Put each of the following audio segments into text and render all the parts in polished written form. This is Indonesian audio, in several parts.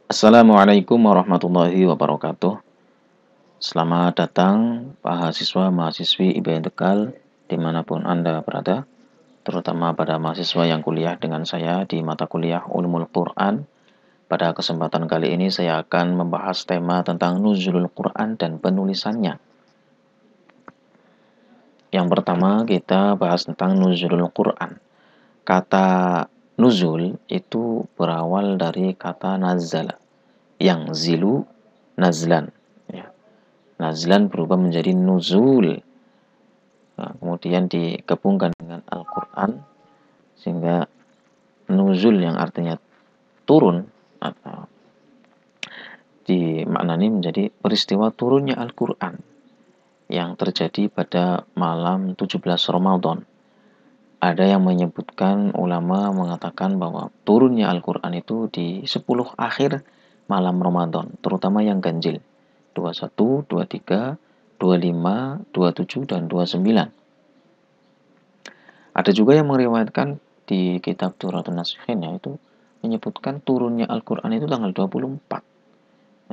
Assalamualaikum warahmatullahi wabarakatuh. Selamat datang mahasiswa-mahasiswi IPN Tegal dimanapun Anda berada, terutama pada mahasiswa yang kuliah dengan saya di mata kuliah Ulumul Quran. Pada kesempatan kali ini saya akan membahas tema tentang nuzulul Quran dan penulisannya. Yang pertama kita bahas tentang nuzulul Quran. Kata nuzul itu berawal dari kata nazala, yang zilu nazlan. Nazlan berubah menjadi nuzul. Nah, kemudian digabungkan dengan Al-Quran sehingga nuzul yang artinya turun atau dimaknani menjadi peristiwa turunnya Al-Quran yang terjadi pada malam 17 Ramadan. Ada yang menyebutkan, ulama mengatakan bahwa turunnya Al-Quran itu di 10 akhir malam Ramadan, terutama yang ganjil. 21, 23, 25, 27, dan 29. Ada juga yang meriwayatkan di kitab Turatul Nasihin, yaitu menyebutkan turunnya Al-Quran itu tanggal 24.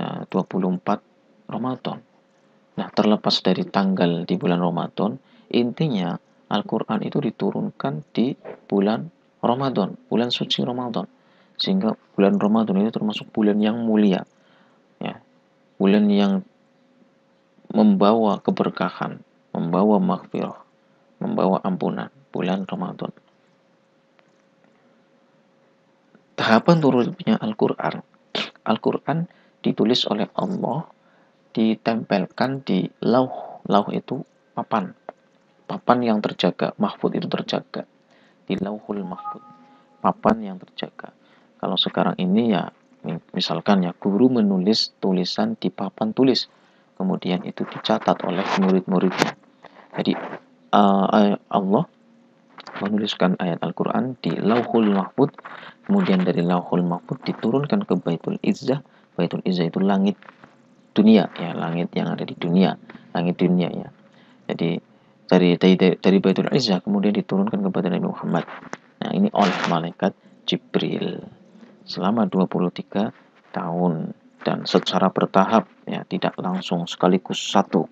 Nah, 24 Ramadan. Nah, terlepas dari tanggal di bulan Ramadan, intinya Al-Quran itu diturunkan di bulan Ramadan, bulan suci Ramadan. Sehingga bulan Ramadan itu termasuk bulan yang mulia. Ya, bulan yang membawa keberkahan, membawa maghfirah, membawa ampunan, bulan Ramadan. Tahapan turunnya Al-Quran. Al-Quran ditulis oleh Allah, ditempelkan di lauh. Lauh itu papan. Papan yang terjaga, mahfud itu terjaga. Di lauhul mahfud. Papan yang terjaga. Kalau sekarang ini ya, misalkan ya, guru menulis tulisan di papan tulis. Kemudian itu dicatat oleh murid-muridnya. Jadi Allah menuliskan ayat Al-Quran di lauhul mahfud, kemudian dari lauhul mahfud diturunkan ke Baitul Izzah. Baitul Izzah itu langit dunia, ya, langit yang ada di dunia, langit dunia, ya. Jadi dari Baitul Izzah kemudian diturunkan kepada Nabi Muhammad. Nah, ini oleh malaikat Jibril selama 23 tahun dan secara bertahap, ya, tidak langsung sekaligus satu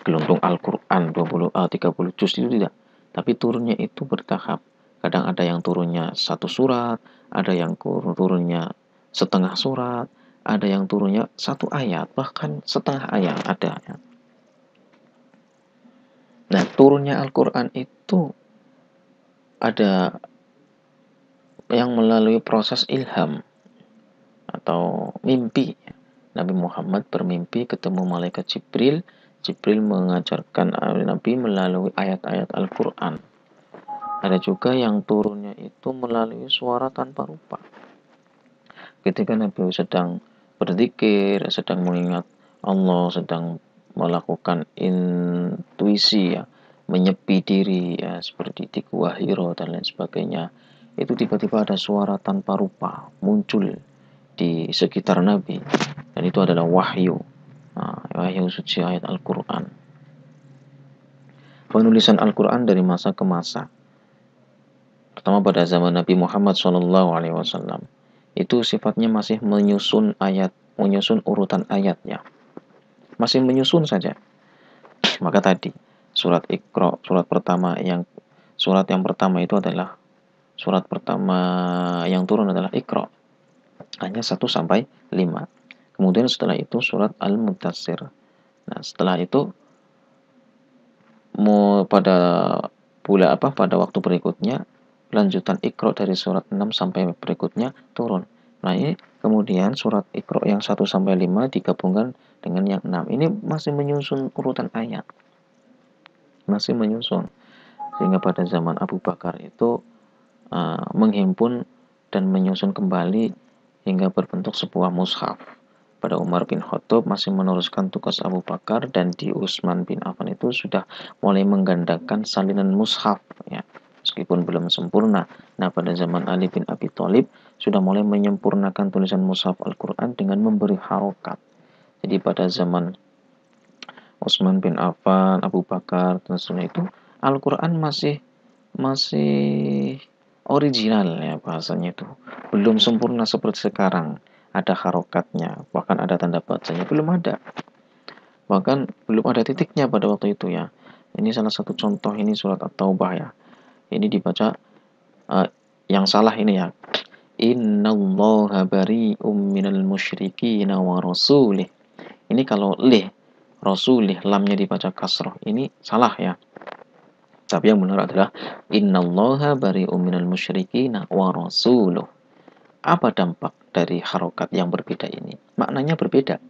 gelondong Al-Quran 30 juz itu tidak, tapi turunnya itu bertahap. Kadang ada yang turunnya satu surat, ada yang turunnya setengah surat, ada yang turunnya satu ayat, bahkan setengah ayat ada. Nah, turunnya Al-Quran itu ada yang melalui proses ilham atau mimpi. Nabi Muhammad bermimpi ketemu malaikat Jibril. Jibril mengajarkan Nabi melalui ayat-ayat Al-Quran. Ada juga yang turunnya itu melalui suara tanpa rupa. Ketika Nabi sedang berzikir, sedang mengingat Allah, sedang melakukan intuisi, ya, menyepi diri, ya, seperti di Gua Hiro dan lain sebagainya, itu tiba-tiba ada suara tanpa rupa muncul di sekitar Nabi, dan itu adalah wahyu. Nah, wahyu suci ayat Al-Quran. Penulisan Al-Quran dari masa ke masa. Pertama pada zaman Nabi Muhammad SAW, itu sifatnya masih menyusun ayat, menyusun urutan ayatnya, masih menyusun saja. Maka tadi surat Iqra, surat yang pertama itu adalah surat pertama yang turun adalah Iqra, hanya 1-5. Kemudian setelah itu surat Al-Mudaththir. Nah, setelah itu pada waktu berikutnya lanjutan Iqra dari surat 6 sampai berikutnya turun. Nah, ini kemudian surat Iqra yang 1-5 digabungkan dengan yang 6. Ini masih menyusun urutan ayat. Masih menyusun. Sehingga pada zaman Abu Bakar itu menghimpun dan menyusun kembali hingga berbentuk sebuah mushaf. Pada Umar bin Khattab masih meneruskan tugas Abu Bakar, dan di Utsman bin Affan itu sudah mulai menggandakan salinan mushaf, ya, meskipun belum sempurna. Nah, pada zaman Ali bin Abi Thalib sudah mulai menyempurnakan tulisan mushaf Al-Quran dengan memberi harokat. Jadi pada zaman Utsman bin Affan, Abu Bakar, dan setelah itu Al-Quran masih original ya bahasanya itu. Belum sempurna seperti sekarang. Ada harokatnya, bahkan ada tanda bacanya, belum ada. Bahkan belum ada titiknya pada waktu itu ya. Ini salah satu contoh, ini surat At-Taubah ya. Ini dibaca eh, yang salah ini ya. Innallaha bari'um minal musyrikina wa rasulih. Ini kalau lih, rasulih, lamnya dibaca kasroh. Ini salah ya. Tapi yang benar adalah innallaha bari'um minal musyrikina wa rasuluh. Apa dampak dari harokat yang berbeda ini? Maknanya berbeda.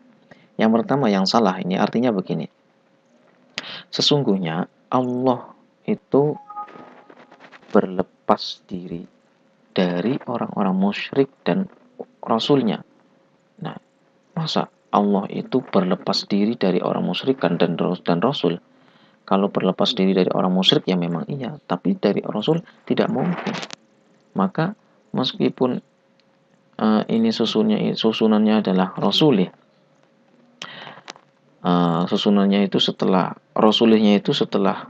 Yang pertama yang salah ini artinya begini. Sesungguhnya Allah itu berlepas diri dari orang-orang musyrik dan rasulnya. Nah, masa Allah itu berlepas diri dari orang musyrik dan rasul? Kalau berlepas diri dari orang musyrik ya memang iya, tapi dari rasul tidak mungkin. Maka meskipun ini susunannya adalah rasul ya, susunannya itu setelah rasulnya itu setelah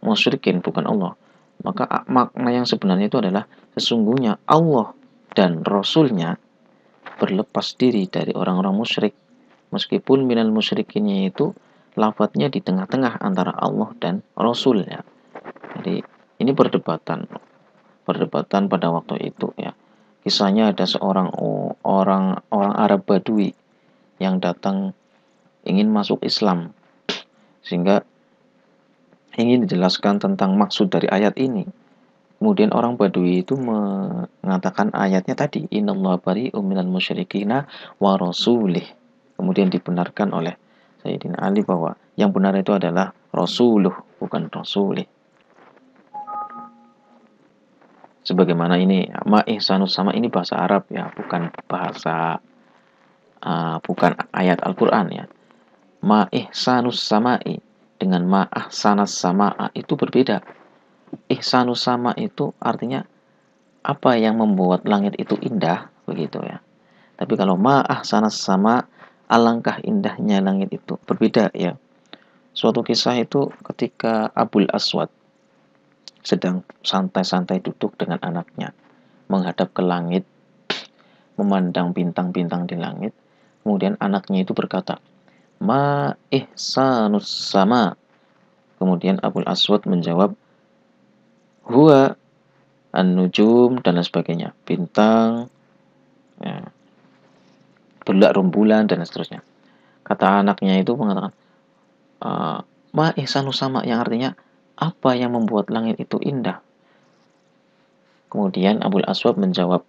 musyrikin bukan Allah. Maka makna yang sebenarnya itu adalah sesungguhnya Allah dan rasulnya berlepas diri dari orang-orang musyrik. Meskipun minal musyrikinnya itu lafadznya di tengah-tengah antara Allah dan Rasul ya. Jadi ini perdebatan pada waktu itu ya. Kisahnya ada seorang orang Arab Badui yang datang ingin masuk Islam sehingga ingin dijelaskan tentang maksud dari ayat ini. Kemudian orang Badui itu mengatakan ayatnya tadi, innallaha bari'um minal musyrikina wa rasulih. Kemudian dibenarkan oleh Sayyidina Ali bahwa yang benar itu adalah rasuluh, bukan rasulih. Sebagaimana ini ma ihsanus sama ini bahasa Arab ya, bukan bukan ayat Al-Qur'an ya. Ma ihsanus sama'i dengan ma ahsanas sama'a itu berbeda. Ihsanus sama itu artinya apa yang membuat langit itu indah begitu ya. Tapi kalau ma ahsanas sama, alangkah indahnya langit itu berbeda ya. Suatu kisah itu ketika Abul Aswad sedang santai-santai duduk dengan anaknya menghadap ke langit, memandang bintang-bintang di langit. Kemudian anaknya itu berkata, ma ihsanus sama. Kemudian Abul Aswad menjawab, huwa an-nujum dan lain sebagainya, bintang ya, belak rembulan dan seterusnya. Kata anaknya itu mengatakan ma ihsanu sama, yang artinya apa yang membuat langit itu indah. Kemudian Abul Aswad menjawab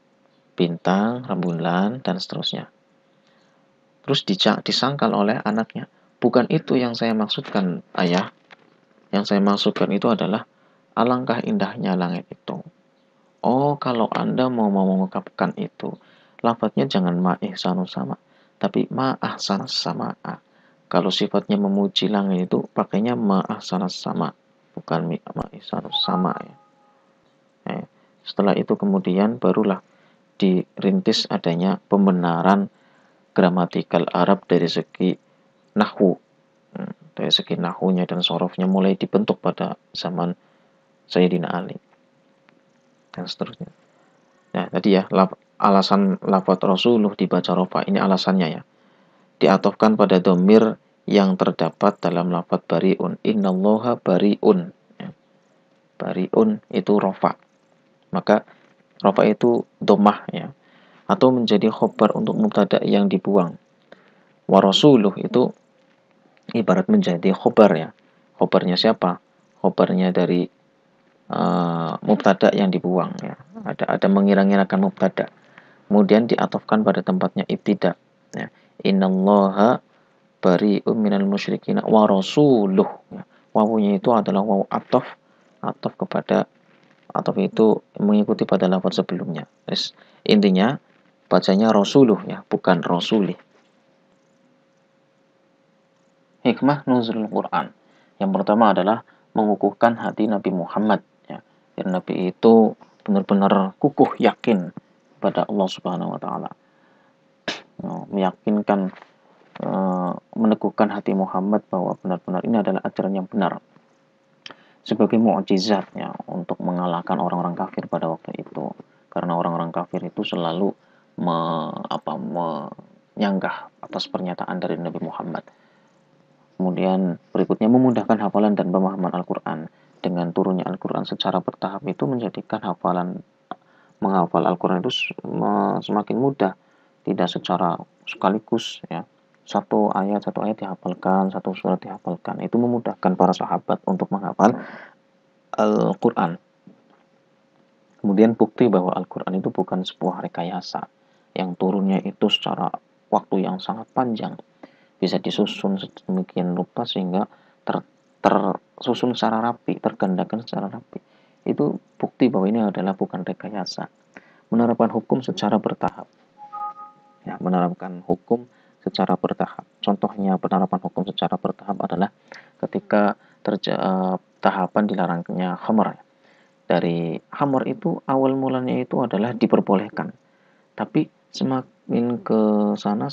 bintang, rembulan dan seterusnya. Terus disangkal oleh anaknya, bukan itu yang saya maksudkan ayah. Yang saya maksudkan itu adalah alangkah indahnya langit itu. Oh, kalau Anda mau mengungkapkan itu, lafadznya jangan ma ihsanu sama, tapi ma ahsanas sama. Kalau sifatnya memuji langit itu pakainya ma ahsanas sama, bukan ma ihsanus sama ya. Setelah itu kemudian barulah dirintis adanya pembenaran gramatikal Arab dari segi nahwu. Dari segi nahwunya dan sorofnya mulai dibentuk pada zaman Sayyidina Ali dan seterusnya. Nah, tadi ya, alasan lafaz Rasuluh dibaca rofa, ini alasannya ya. Diatofkan pada domir yang terdapat dalam lafaz bari'un. Innallaha bari'un. Ya. Bari'un itu rofa. Maka rofa itu domah ya. Atau menjadi khobar untuk mubtada yang dibuang. Wa rasuluh itu ibarat menjadi khobar ya. Khobarnya siapa? Khobarnya dari mubtada yang dibuang ya. Ada mengira-ngirakan mubtada. Kemudian diatofkan pada tempatnya ibtida ya. Innallaha bari'um minal musyrikin wa rasuluh ya. Wawunya itu adalah wawu atof kepada atof itu mengikuti pada lafaz sebelumnya. Intinya bacanya rasuluh ya, bukan rasulih. Hikmah nuzulul Quran. Yang pertama adalah mengukuhkan hati Nabi Muhammad ya. Dan Nabi itu benar-benar kukuh yakin pada Allah Subhanahu wa taala. Meyakinkan meneguhkan hati Muhammad bahwa benar-benar ini adalah ajaran yang benar. Sebagai mukjizat ya, untuk mengalahkan orang-orang kafir pada waktu itu. Karena orang-orang kafir itu selalu menyanggah atas pernyataan dari Nabi Muhammad. Kemudian berikutnya memudahkan hafalan dan pemahaman Al-Quran. Dengan turunnya Al-Quran secara bertahap itu menjadikan menghafal Al-Quran itu semakin mudah, tidak secara sekaligus ya. Satu ayat dihafalkan, satu surat dihafalkan. Itu memudahkan para sahabat untuk menghafal Al-Quran. Kemudian bukti bahwa Al-Quran itu bukan sebuah rekayasa yang turunnya itu secara waktu yang sangat panjang, bisa disusun sedemikian rupa sehingga tersusun secara rapi, tergandakan secara rapi. Itu bukti bahwa ini adalah bukan rekayasa. Menerapkan hukum secara bertahap. Ya, menerapkan hukum secara bertahap. Contohnya penerapan hukum secara bertahap adalah ketika tahapan dilarangnya khamar. Dari khamar itu awal mulanya itu adalah diperbolehkan. Tapi semakin ke sana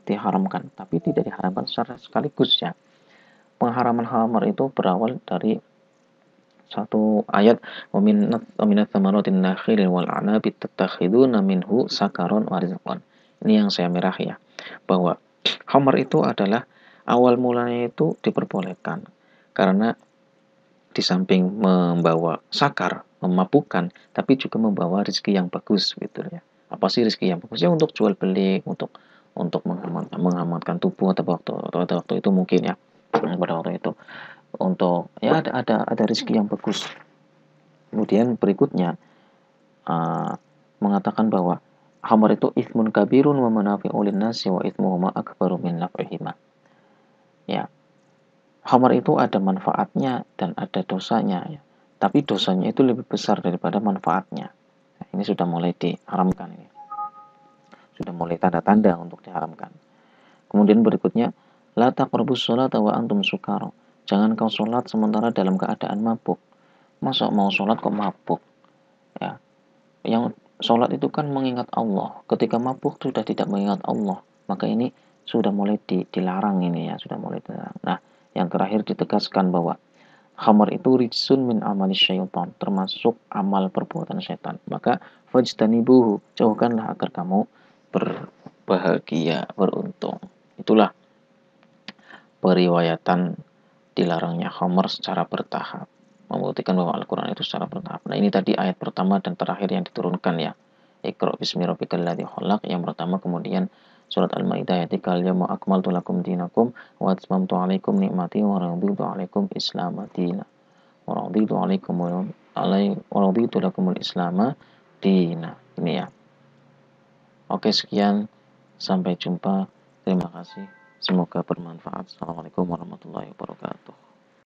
diharamkan, tapi tidak diharamkan secara sekaligus ya. Pengharaman khamar itu berawal dari satu ayat waminat thamaratin nakhil wal anabi tattakhiduna minhu sakaron wa rizqan. Ini yang saya merah ya, bahwa khamar itu adalah awal mulanya itu diperbolehkan karena di samping membawa sakar, memabukkan, tapi juga membawa rezeki yang bagus gitu ya. Apa sih rezeki yang bagus? Ya untuk jual beli, untuk menghangatkan tubuh pada waktu itu mungkin ya, pada waktu itu untuk ya ada rezeki yang bagus. Kemudian berikutnya mengatakan bahwa khamar itu ithmun kabirun wa manafi'u linnasi wa ithmuhuma akbaru min naf'ihima. Ya, khamar itu ada manfaatnya dan ada dosanya ya. Tapi dosanya itu lebih besar daripada manfaatnya. Nah, ini sudah mulai diharamkan ini. Sudah mulai tanda-tanda untuk diharamkan. Kemudian berikutnya, la taqrabus sholata wa antum sukara. Jangan kau sholat sementara dalam keadaan mabuk. Masa mau sholat kok mabuk? Ya. Yang sholat itu kan mengingat Allah. Ketika mabuk sudah tidak mengingat Allah. Maka ini sudah mulai dilarang ini ya, sudah mulai dilarang. Nah, yang terakhir ditegaskan bahwa khamar itu rijsun min amali syaitan, termasuk amal perbuatan setan. Maka fajtanibuhu, jauhkanlah agar kamu berbahagia, beruntung. Itulah periwayatan dilarangnya khamar secara bertahap, membuktikan bahwa Al-Quran itu secara bertahap. Nah, ini tadi ayat pertama dan terakhir yang diturunkan ya. Iqra bismi rabbikal ladzi khalaq yang pertama, kemudian surat Al-Maidah ayat 3, al-yawma akmaltu lakum dinakum wa atmamtu 'alaikum ni'mati wa raditu 'alaikum Islam dina. Wa raditu 'alaikum wa raditu lakumul Islam dina. Ini ya. Oke, sekian. Sampai jumpa. Terima kasih. Semoga bermanfaat. Assalamualaikum warahmatullahi wabarakatuh.